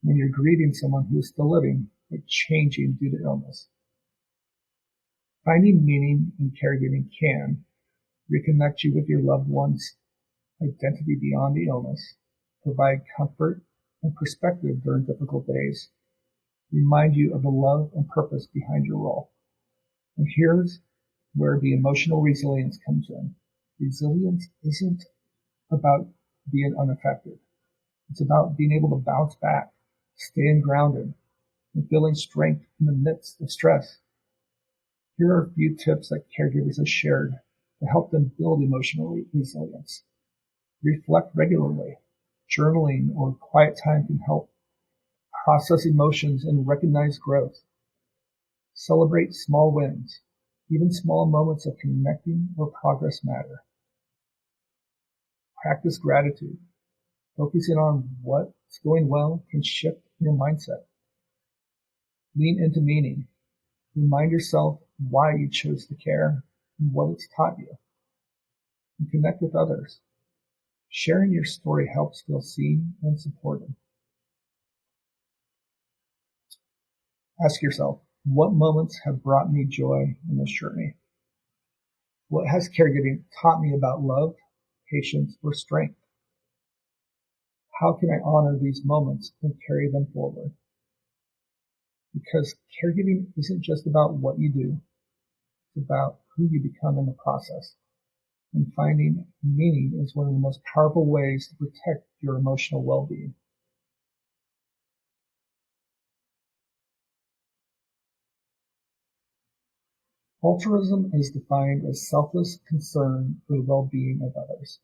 when you're grieving someone who is still living but changing due to illness. Finding meaning in caregiving can reconnect you with your loved one's identity beyond the illness, provide comfort and perspective during difficult days, remind you of the love and purpose behind your role. And here's where the emotional resilience comes in. Resilience isn't about being unaffected. It's about being able to bounce back, staying grounded, and feeling strength in the midst of stress. Here are a few tips that caregivers have shared to help them build emotional resilience. Reflect regularly. Journaling or quiet time can help process emotions and recognize growth. Celebrate small wins. Even small moments of connecting or progress matter. Practice gratitude. Focusing on what's going well can shift your mindset. Lean into meaning. Remind yourself why you chose to care and what it's taught you. And connect with others. Sharing your story helps feel seen and supported. Ask yourself, what moments have brought me joy in this journey? What has caregiving taught me about love, patience, or strength? How can I honor these moments and carry them forward? Because caregiving isn't just about what you do, it's about who you become in the process. And finding meaning is one of the most powerful ways to protect your emotional well-being. Altruism is defined as selfless concern for the well-being of others.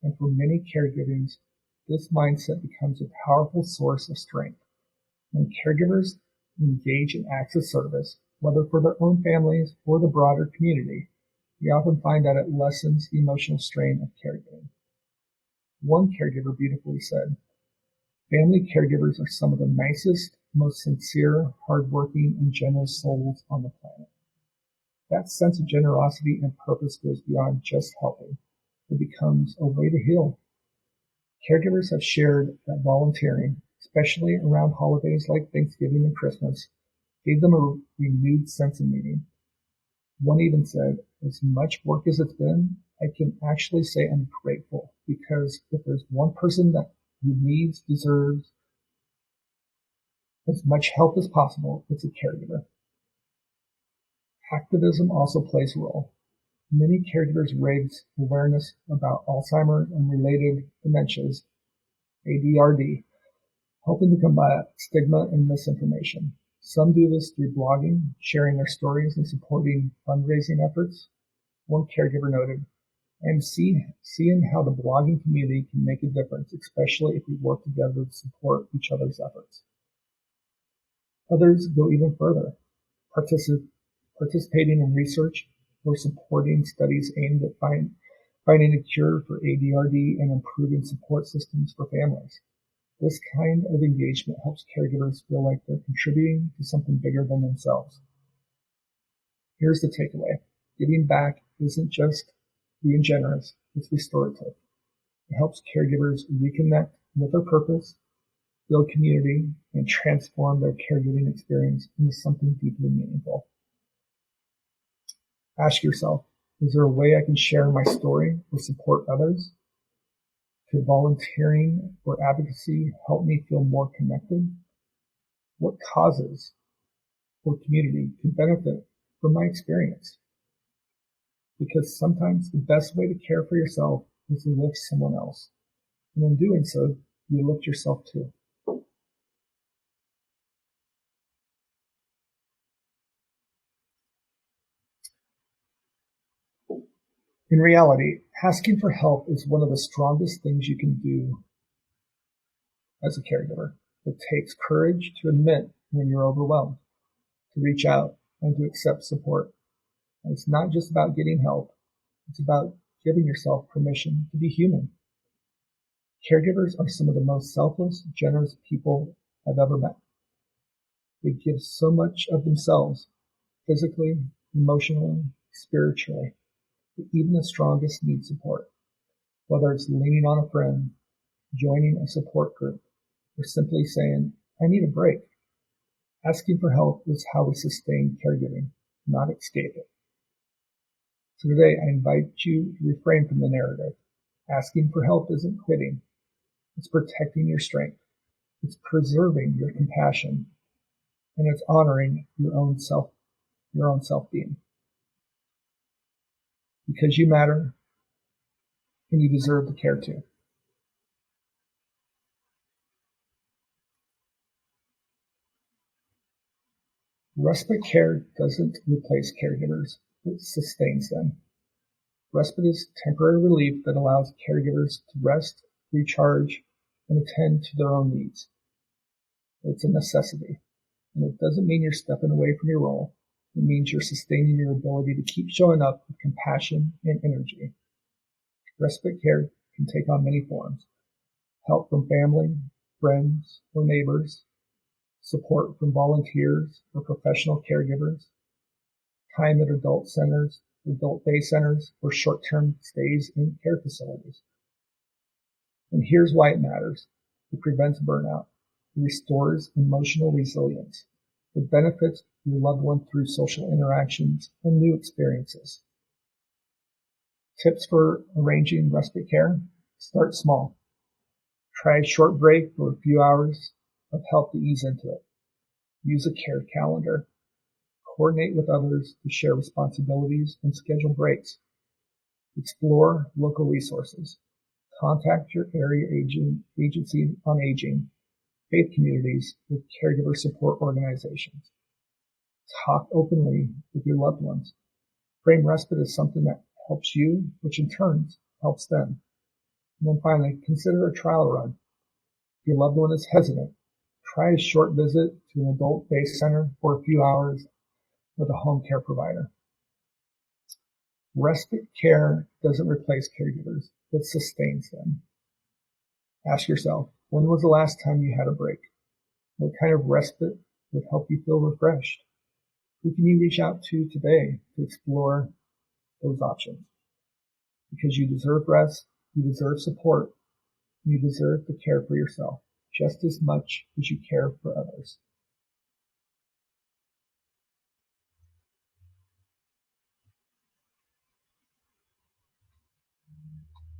And for many caregivers, this mindset becomes a powerful source of strength. When caregivers engage in acts of service, whether for their own families or the broader community, we often find that it lessens the emotional strain of caregiving. One caregiver beautifully said, "Family caregivers are some of the nicest, most sincere, hardworking, and generous souls on the planet." That sense of generosity and purpose goes beyond just helping. It becomes a way to heal. Caregivers have shared that volunteering, especially around holidays like Thanksgiving and Christmas, gave them a renewed sense of meaning. One even said, "As much work as it's been, I can actually say I'm grateful, because if there's one person who deserves as much help as possible, it's a caregiver." Activism also plays a role. Many caregivers raise awareness about Alzheimer's and related dementias, ADRD, helping to combat stigma and misinformation. Some do this through blogging, sharing their stories, and supporting fundraising efforts. One caregiver noted, "I'm seeing how the blogging community can make a difference, especially if we work together to support each other's efforts." Others go even further, participating in research or supporting studies aimed at finding a cure for ADRD and improving support systems for families. This kind of engagement helps caregivers feel like they're contributing to something bigger than themselves. Here's the takeaway. Giving back isn't just being generous, it's restorative. It helps caregivers reconnect with their purpose, build community, and transform their caregiving experience into something deeply meaningful. Ask yourself, is there a way I can share my story or support others? Could volunteering or advocacy help me feel more connected? What causes or community can benefit from my experience? Because sometimes the best way to care for yourself is to lift someone else. And in doing so, you lift yourself too. In reality, asking for help is one of the strongest things you can do as a caregiver. It takes courage to admit when you're overwhelmed, to reach out, and to accept support. And it's not just about getting help, it's about giving yourself permission to be human. Caregivers are some of the most selfless, generous people I've ever met. They give so much of themselves, physically, emotionally, spiritually. Even the strongest need support, whether it's leaning on a friend, joining a support group, or simply saying, "I need a break." Asking for help is how we sustain caregiving, not escape it. So today, I invite you to refrain from the narrative. Asking for help isn't quitting. It's protecting your strength. It's preserving your compassion, and it's honoring your own self-being. Because you matter, and you deserve to care too. Respite care doesn't replace caregivers, it sustains them. Respite is temporary relief that allows caregivers to rest, recharge, and attend to their own needs. It's a necessity, and it doesn't mean you're stepping away from your role. It means you're sustaining your ability to keep showing up with compassion and energy. Respite care can take on many forms. Help from family, friends, or neighbors, support from volunteers or professional caregivers, time at adult day centers, or short-term stays in care facilities. And here's why it matters. It prevents burnout. It restores emotional resilience. It benefits your loved one through social interactions and new experiences. Tips for arranging respite care: start small. Try a short break or a few hours of help to ease into it. Use a care calendar. Coordinate with others to share responsibilities and schedule breaks. Explore local resources. Contact your area agency on aging, faith communities, with caregiver support organizations. Talk openly with your loved ones. Frame respite as something that helps you, which in turn helps them. And then finally, consider a trial run. If your loved one is hesitant, try a short visit to an adult day center for a few hours with a home care provider. Respite care doesn't replace caregivers, it sustains them. Ask yourself, when was the last time you had a break? What kind of respite would help you feel refreshed? Who can you reach out to today to explore those options? Because you deserve rest, you deserve support, and you deserve to care for yourself just as much as you care for others.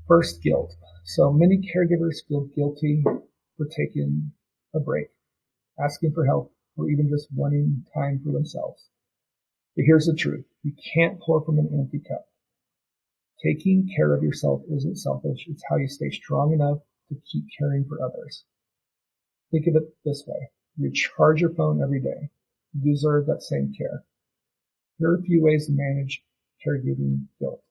First, guilt. So many caregivers feel guilty for taking a break, asking for help, or even just wanting time for themselves. But here's the truth. You can't pour from an empty cup. Taking care of yourself isn't selfish. It's how you stay strong enough to keep caring for others. Think of it this way. You charge your phone every day. You deserve that same care. Here are a few ways to manage caregiving guilt.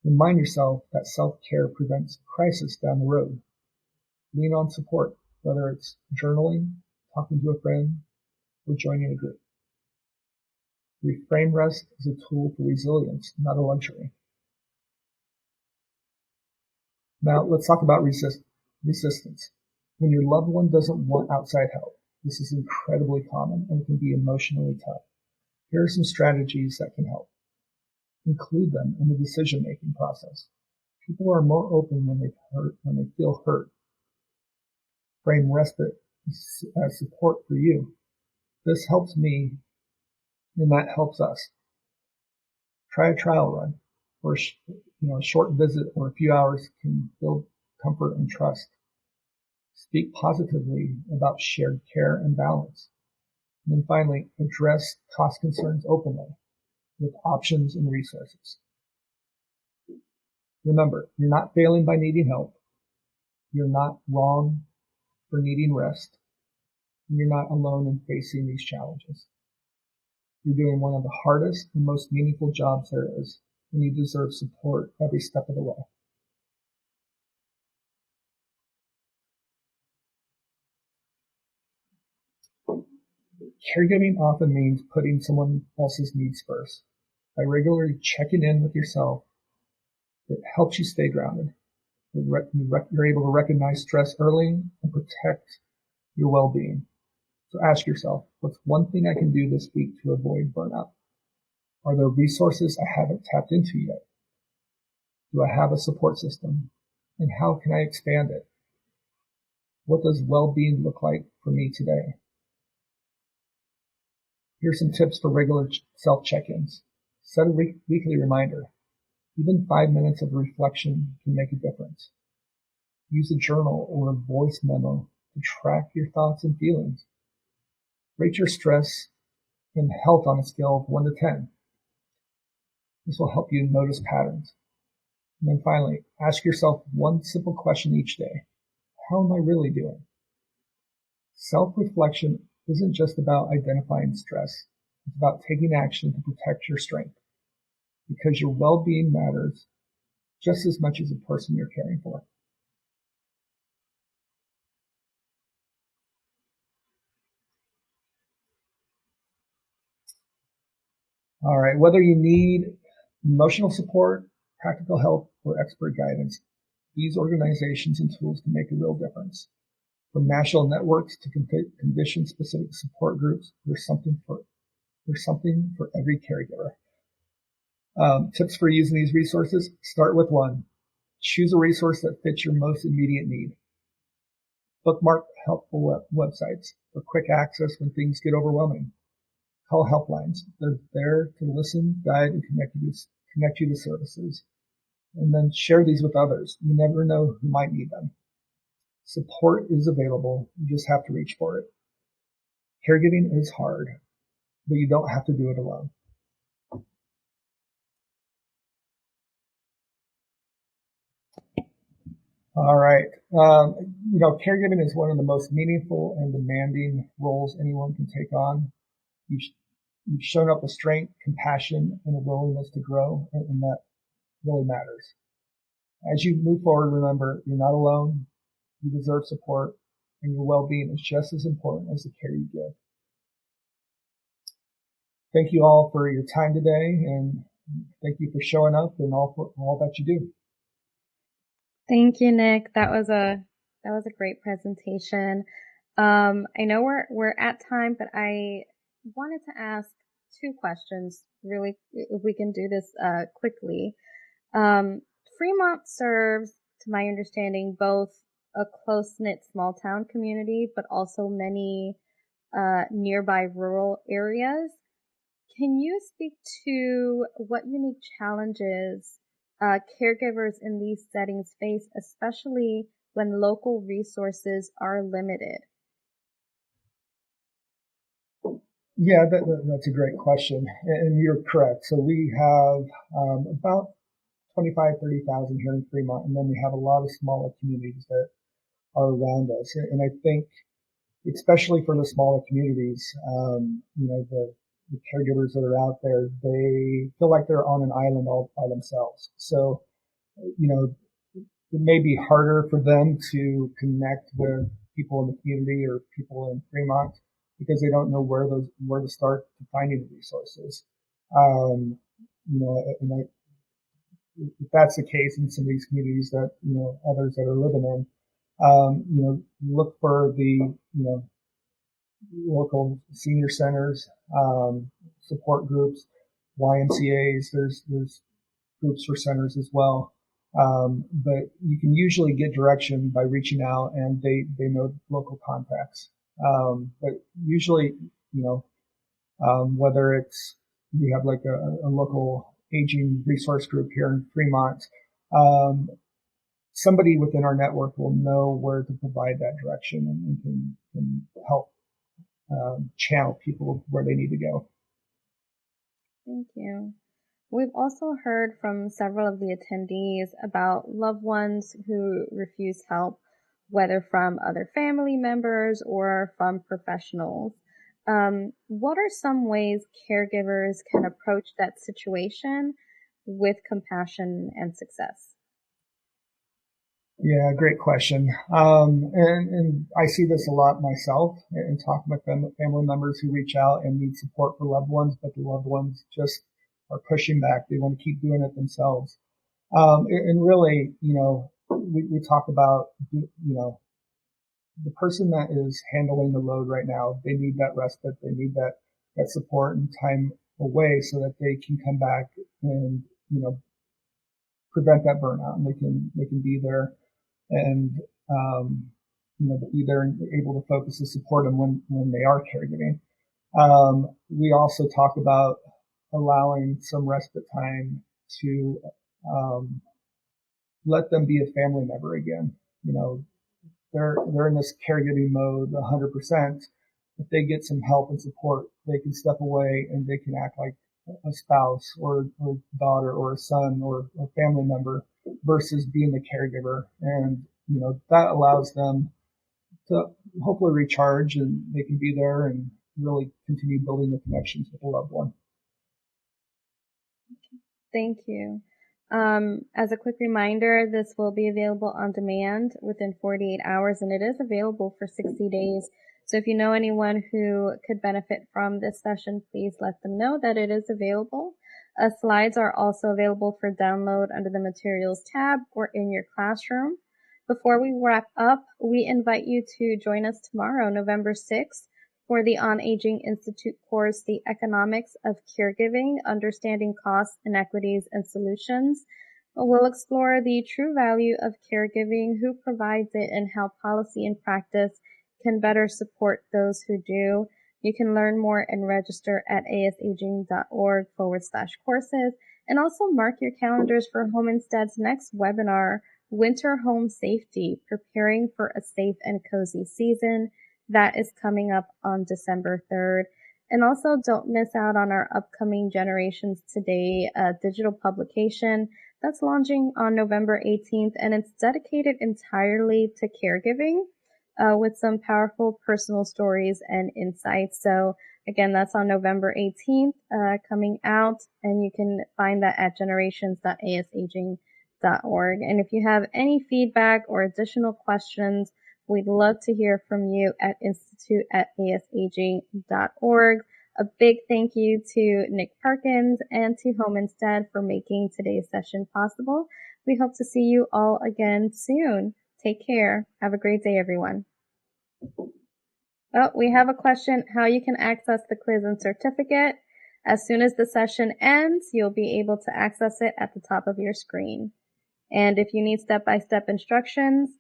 Remind yourself that self-care prevents crisis down the road. Lean on support, whether it's journaling, talking to a friend, or joining a group. Reframe rest as a tool for resilience, not a luxury. Now, let's talk about resistance. When your loved one doesn't want outside help, this is incredibly common and can be emotionally tough. Here are some strategies that can help. Include them in the decision-making process. People are more open when they feel hurt. Frame respite as support for you. This helps me, and that helps us. Try a trial run, or a short visit or a few hours can build comfort and trust. Speak positively about shared care and balance. And then finally, address cost concerns openly with options and resources. Remember, you're not failing by needing help. You're not wrong for needing rest. And you're not alone in facing these challenges. You're doing one of the hardest and most meaningful jobs there is, and you deserve support every step of the way. Caregiving often means putting someone else's needs first. By regularly checking in with yourself, it helps you stay grounded. You're able to recognize stress early and protect your well-being. So ask yourself, what's one thing I can do this week to avoid burnout? Are there resources I haven't tapped into yet? Do I have a support system? And how can I expand it? What does well-being look like for me today? Here's some tips for regular self-check-ins. Set a weekly reminder. Even 5 minutes of reflection can make a difference. Use a journal or a voice memo to track your thoughts and feelings. Rate your stress and health on a scale of 1 to 10. This will help you notice patterns. And then finally, ask yourself one simple question each day. How am I really doing? Self-reflection isn't just about identifying stress. It's about taking action to protect your strength, because your well-being matters just as much as the person you're caring for. All right, whether you need emotional support, practical help, or expert guidance, these organizations and tools can make a real difference. From national networks to condition-specific support groups, there's something for every caregiver. Tips for using these resources: start with one. Choose a resource that fits your most immediate need. Bookmark helpful websites for quick access when things get overwhelming. Call helplines. They're there to listen, guide, and connect you to services. And then share these with others. You never know who might need them. Support is available. You just have to reach for it. Caregiving is hard, but you don't have to do it alone. All right. Caregiving is one of the most meaningful and demanding roles anyone can take on. You've shown up with strength, compassion, and a willingness to grow, and that really matters. As you move forward, remember, you're not alone. You deserve support, and your well-being is just as important as the care you give. Thank you all for your time today, and thank you for showing up and all that you do. Thank you, Nick. That was a great presentation. I know we're at time, but I wanted to ask two questions, really, if we can do this quickly. Fremont serves, to my understanding, both a close-knit small town community, but also many nearby rural areas. Can you speak to what unique challenges caregivers in these settings face, especially when local resources are limited? Yeah, that's a great question, and you're correct. So we have about 25, 30,000 here in Fremont, and then we have a lot of smaller communities that are around us. And I think, especially for the smaller communities, the caregivers that are out there, they feel like they're on an island all by themselves. So, you know, it may be harder for them to connect with people in the community or people in Fremont because they don't know where to start to finding the resources. Um, and if that's the case in some of these communities that others that are living in, look for the local senior centers, support groups, YMCA's. There's groups for centers as well. But you can usually get direction by reaching out, and they know local contacts. But usually, whether it's we have like a local aging resource group here in Fremont, um, somebody within our network will know where to provide that direction and can help channel people where they need to go. Thank you. We've also heard from several of the attendees about loved ones who refuse help, whether from other family members or from professionals. What are some ways caregivers can approach that situation with compassion and success? Yeah, great question. And I see this a lot myself in talking with family members who reach out and need support for loved ones, but the loved ones just are pushing back. They want to keep doing it themselves. And really, we talk about, the person that is handling the load right now, they need that respite. They need that support and time away so that they can come back and, prevent that burnout, and they can be there and be there and able to focus and support them when they are caregiving. We also talk about allowing some respite time to let them be a family member again. They're in this caregiving mode 100%. If they get some help and support, they can step away and they can act like a spouse or daughter or a son or a family member versus being the caregiver. And, that allows them to hopefully recharge and they can be there and really continue building the connections with a loved one. Thank you. As a quick reminder, this will be available on demand within 48 hours, and it is available for 60 days. So if you know anyone who could benefit from this session, please let them know that it is available. Slides are also available for download under the Materials tab or in your classroom. Before we wrap up, we invite you to join us tomorrow, November 6th, for the On Aging Institute course, The Economics of Caregiving, Understanding Costs, Inequities, and Solutions. We'll explore the true value of caregiving, who provides it, and how policy and practice can better support those who do. You can learn more and register at asaging.org/courses. And also mark your calendars for Home Instead's next webinar, Winter Home Safety, Preparing for a Safe and Cozy Season. That is coming up on December 3rd. And also don't miss out on our upcoming Generations Today digital publication that's launching on November 18th, and it's dedicated entirely to caregiving with some powerful personal stories and insights. So again, that's on November 18th coming out, and you can find that at generations.asaging.org. And if you have any feedback or additional questions, we'd love to hear from you at institute@asaging.org. A big thank you to Nick Parkins and to Home Instead for making today's session possible. We hope to see you all again soon. Take care. Have a great day, everyone. Oh, we have a question, how you can access the quiz and certificate. As soon as the session ends, you'll be able to access it at the top of your screen. And if you need step-by-step instructions,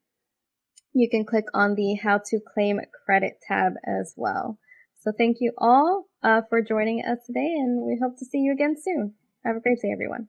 you can click on the How to Claim Credit tab as well. So thank you all for joining us today, and we hope to see you again soon. Have a great day, everyone.